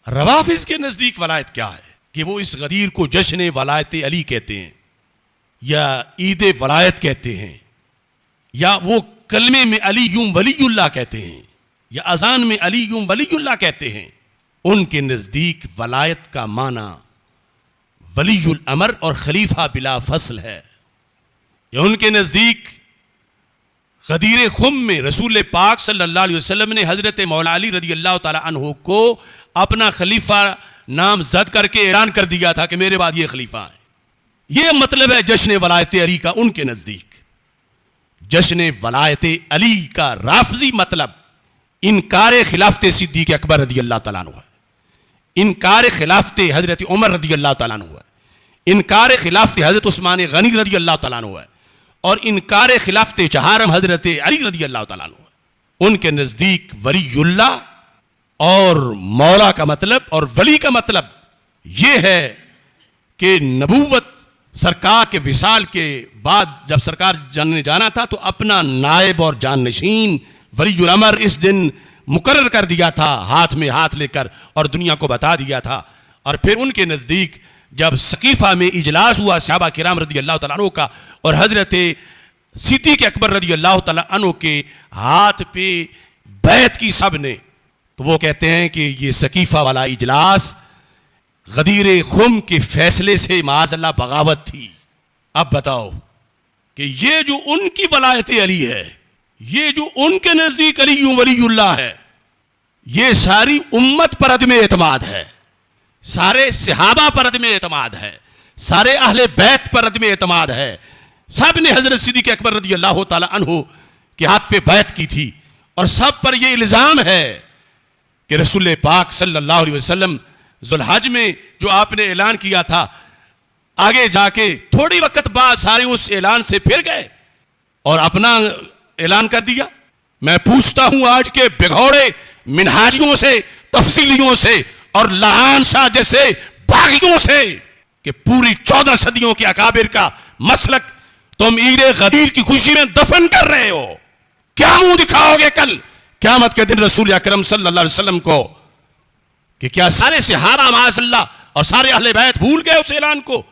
روافض کے نزدیک ولایت کیا ہے کہ وہ اس غدیر کو جشن ولایت علی کہتے ہیں یا عید ولایت کہتے ہیں یا وہ کلمے میں علی ولی اللہ کہتے ہیں یا اذان میں علی ولی اللہ کہتے ہیں. ان کے نزدیک ولایت کا معنی ولی الامر اور خلیفہ بلا فصل ہے. یا ان کے نزدیک غدیر خم میں رسول پاک صلی اللہ علیہ وسلم نے حضرت مولا علی رضی اللہ تعالی عنہ کو اپنا خلیفہ نام زد کر کے اعلان کر دیا تھا کہ میرے بعد یہ خلیفہ ہیں. یہ مطلب ہے جشن ولایت علی کا. ان کے نزدیک جشن ولایت علی کا رافضی مطلب انکار خلافت صدیق اکبر رضی اللہ تعالیٰ عنہ ہے, انکار خلافت حضرت عمر رضی اللہ تعالیٰ عنہ ہے, انکار خلافت حضرت عثمان غنی رضی اللہ تعالیٰ عنہ ہے, اور انکار خلافت چہارم حضرت علی رضی اللہ تعالیٰ عنہ ہے. ان کے نزدیک ولی اللہ اور مولا کا مطلب اور ولی کا مطلب یہ ہے کہ نبوت سرکار کے وصال کے بعد جب سرکار جاننے جانا تھا تو اپنا نائب اور جانشین ولی الامر اس دن مقرر کر دیا تھا, ہاتھ میں ہاتھ لے کر, اور دنیا کو بتا دیا تھا. اور پھر ان کے نزدیک جب سقیفہ میں اجلاس ہوا صحابہ کرام رضی اللہ تعالیٰ عنہ کا اور حضرت صدیق اکبر رضی اللہ تعالیٰ عنہ کے ہاتھ پہ بیعت کی سب نے, تو وہ کہتے ہیں کہ یہ سقیفہ والا اجلاس غدیر خم کے فیصلے سے معاذ اللہ بغاوت تھی. اب بتاؤ کہ یہ جو ان کی ولایت علی ہے, یہ جو ان کے نزدیک علی ولی اللہ ہے, یہ ساری امت پر عدم اعتماد ہے, سارے صحابہ پر عدم اعتماد ہے, سارے اہل بیت پر عدم اعتماد ہے. سب نے حضرت صدیق اکبر رضی اللہ تعالی عنہ کے ہاتھ پہ بیعت کی تھی, اور سب پر یہ الزام ہے کہ رسول پاک صلی اللہ علیہ وسلم ذوالحج میں جو آپ نے اعلان کیا تھا, آگے جا کے تھوڑی وقت بعد سارے اس اعلان سے پھر گئے اور اپنا اعلان کر دیا. میں پوچھتا ہوں آج کے بگھوڑے منہاجیوں سے, تفصیلیوں سے اور لعان شاہ جیسے باغیوں سے کہ پوری 14 صدیوں کے اکابر کا مسلک تم عید غدیر کی خوشی میں دفن کر رہے ہو. کیا منہ دکھاؤ گے کل قیامت کے دن رسول اکرم صلی اللہ علیہ وسلم کو؟ کہ کیا سارے صحابہ معاذ اللہ اور سارے اہل بیت بھول گئے اس اعلان کو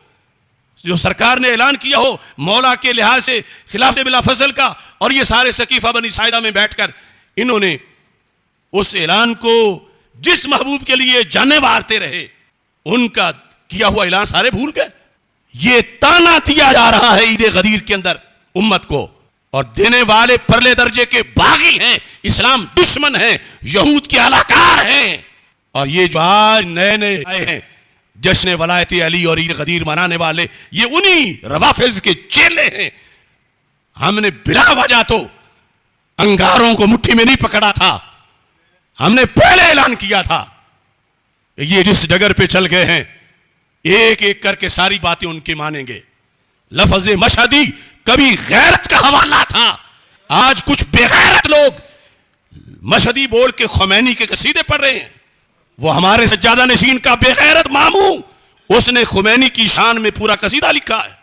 جو سرکار نے اعلان کیا ہو مولا کے لحاظ سے خلافت بلا فصل کا؟ اور یہ سارے سقیفہ بنی ساعدہ میں بیٹھ کر انہوں نے اس اعلان کو جس محبوب کے لیے جانے وارتے رہے, ان کا کیا ہوا اعلان سارے بھول گئے. یہ تانا دیا جا رہا ہے عید غدیر کے اندر امت کو, اور دینے والے پرلے درجے کے باغی ہیں, اسلام دشمن ہیں, یہود کے اعلیٰکار ہیں. اور یہ جو آج نئے نئے آئے ہیں جشن ولایت علی اور عید غدیر منانے والے, یہ انہی روافض کے چیلے ہیں. ہم نے بلا وجہ تو انگاروں کو مٹھی میں نہیں پکڑا تھا, ہم نے پہلے اعلان کیا تھا کہ یہ جس ڈگر پہ چل گئے ہیں ایک ایک کر کے ساری باتیں ان کی مانیں گے. لفظ مشہدی کبھی غیرت کا حوالہ تھا, آج کچھ بے غیرت لوگ مشہدی بول کے خمینی کے قصیدے پڑھ رہے ہیں. وہ ہمارے سجادہ نشین کا بے غیرت ماموں, اس نے خمینی کی شان میں پورا قصیدہ لکھا ہے,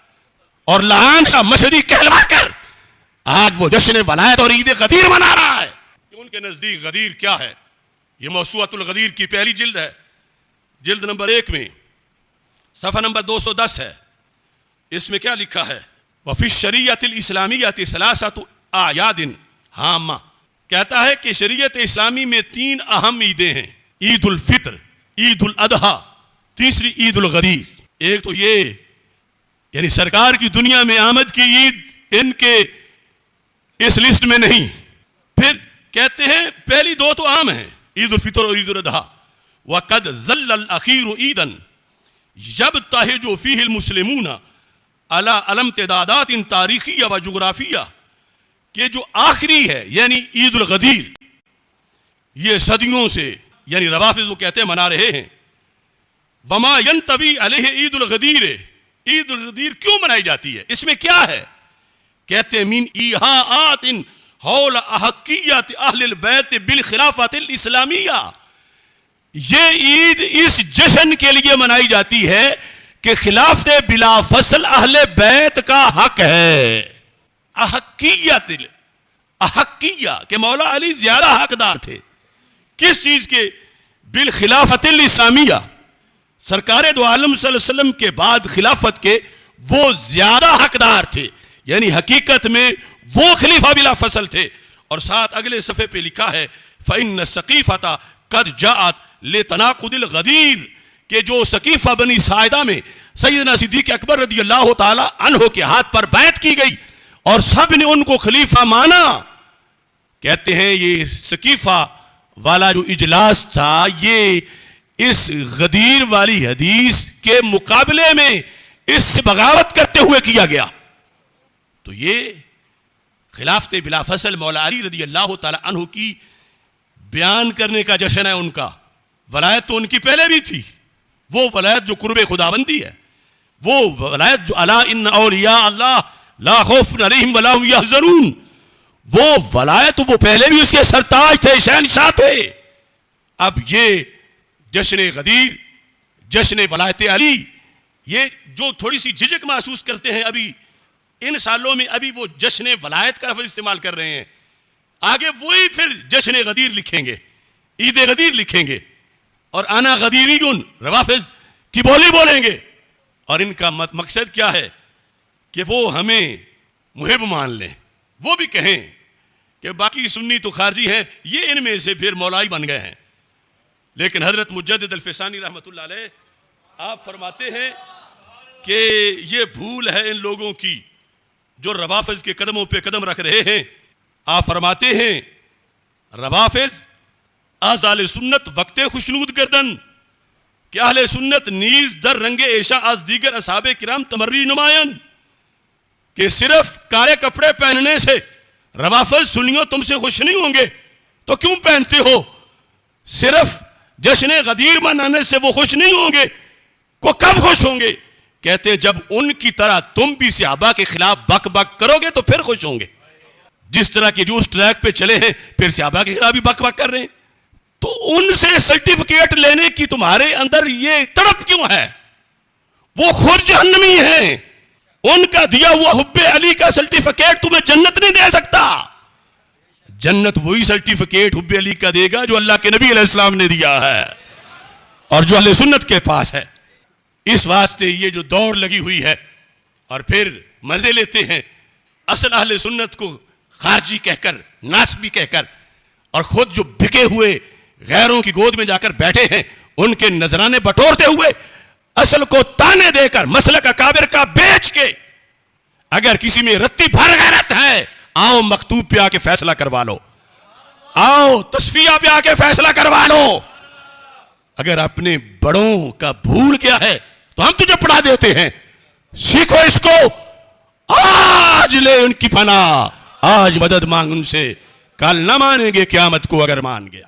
اور لعان شاہ مشہدی کہلوا کر آج وہ جشن ولایت اور عید غدیر منا رہا ہے. ان کے نزدیک غدیر کیا ہے؟ یہ موسوعۃ الغدیر کی پہلی جلد ہے, جلد نمبر 1 میں صفحہ نمبر 210 ہے. اس میں کیا لکھا ہے؟ وفی الشریعۃ الاسلامیۃ ثلاثۃ اعیاد ہامہ. کہتا ہے کہ شریعت اسلامی میں 3 اہم عیدیں ہیں, عید الفطر, عید الاضحیٰ, تیسری عید الغدیر. ایک تو یہ یعنی سرکار کی دنیا میں آمد کی عید ان کے اس لسٹ میں نہیں. پھر کہتے ہیں پہلی 2 تو عام ہیں, عید الفطر اور عید الاضحیٰ. وقد ظل الاخیر عیدا یبتہج فیہ المسلمون علی امتدادات تاریخیہ و جغرافیہ. کہ جو آخری ہے یعنی عید الغدیر, یہ صدیوں سے یعنی روافض وہ کہتے ہیں منا رہے ہیں. وما ینطوی علیہ عید الغدیر, عید الغدیر کیوں منائی جاتی ہے, اس میں کیا ہے؟ کہتے ہیں من ایحاءات حول احقیت اہل البیت بالخلافت الاسلامیہ. یہ عید اس جشن کے لیے منائی جاتی ہے کہ خلافت بلا فصل اہل بیت کا حق ہے. احقیہ کہ مولا علی زیادہ حقدار تھے. کس چیز کے؟ بالخلافت الاسلامیہ، سرکار دو عالم صلی اللہ علیہ وسلم کے بعد خلافت کے وہ زیادہ حقدار تھے، یعنی حقیقت میں وہ خلیفہ بلا فصل تھے. اور ساتھ اگلے صفحے پہ لکھا ہے فَإِنَّ السَّقِيفَةَ قَدْ جَاءَتْ لِتَنَاقُضِ الْغَدِيرِ، کہ جو سقیفہ بنی ساعدہ میں سیدنا صدیق اکبر رضی اللہ تعالی عنہ کے ہاتھ پر بیعت کی گئی اور سب نے ان کو خلیفہ مانا. کہتے ہیں یہ سقیفہ والا جو اجلاس تھا یہ اس غدیر والی حدیث کے مقابلے میں اس سے بغاوت کرتے ہوئے کیا گیا. تو یہ خلافت بلا فصل مولا علی رضی اللہ تعالی عنہ کی بیان کرنے کا جشن ہے. ان کا ولایت تو ان کی پہلے بھی تھی، وہ ولایت جو قرب خداوندی ہے، وہ ولایت جو الا ان اولیاء اللہ لا خوف علیہم ولا هم یحزنون، وہ ولایت وہ پہلے بھی اس کے سرتاج تھے، شہنشاہ تھے. اب یہ جشن غدیر، جشن ولایت علی، یہ جو تھوڑی سی جھجک محسوس کرتے ہیں ابھی ان سالوں میں، ابھی وہ جشن ولایت کا لفظ استعمال کر رہے ہیں، آگے وہی پھر جشن غدیر لکھیں گے، عید غدیر لکھیں گے، اور انا غدیریون روافض کی بولی بولیں گے. اور ان کا مقصد کیا ہے کہ وہ ہمیں محب مان لیں، وہ بھی کہیں کہ باقی سنی تو خارجی ہیں، یہ ان میں سے پھر مولائی بن گئے ہیں. لیکن حضرت مجدد الفسانی رحمۃ اللہ علیہ آپ فرماتے ہیں کہ یہ بھول ہے ان لوگوں کی جو روافض کے قدموں پہ قدم رکھ رہے ہیں. آپ فرماتے ہیں روافض از اہل سنت وقت خوشنود گردن، کہ اہل سنت نیز در رنگ عیشہ از دیگر اصحاب کرام تمری نمائن، کہ صرف کالے کپڑے پہننے سے روافض سنیوں تم سے خوش نہیں ہوں گے تو کیوں پہنتے ہو؟ صرف جشن غدیر منانے سے وہ خوش نہیں ہوں گے، کو کب خوش ہوں گے؟ کہتے جب ان کی طرح تم بھی صحابہ کے خلاف بک بک کرو گے تو پھر خوش ہوں گے. جس طرح کے جو اس ٹریک پہ چلے ہیں پھر صحابہ کے خلاف بھی بک بک کر رہے ہیں، تو ان سے سرٹیفکیٹ لینے کی تمہارے اندر یہ تڑپ کیوں ہے؟ وہ خود جہنمی ہیں، ان کا دیا ہوا حب علی کا سرٹیفکیٹ تمہیں جنت نہیں دے سکتا. جنت وہی سرٹیفکیٹ حب علی کا دے گا جو اللہ کے نبی علیہ السلام نے دیا ہے اور جو اہل سنت کے پاس ہے. اس واسطے یہ جو دوڑ لگی ہوئی ہے اور پھر مزے لیتے ہیں اصل اہل سنت کو خارجی کہہ کر، ناسبی کہہ کر، اور خود جو بکے ہوئے غیروں کی گود میں جا کر بیٹھے ہیں ان کے نذرانے بٹورتے ہوئے، اصل کو تانے دے کر، مسلک اکابر کا بیچ کے، اگر کسی میں رتی بھر غیرت ہے آؤ مکتوب پہ آ کے فیصلہ کروا لو، آؤ تصفیہ پہ آ کے فیصلہ کروا لو. اگر اپنے بڑوں کا بھول گیا ہے تو ہم تجھے پڑھا دیتے ہیں، سیکھو اس کو، آج لے ان کی پناہ، آج مدد مانگ ان سے، کل نہ مانیں گے قیامت کو اگر مان گیا.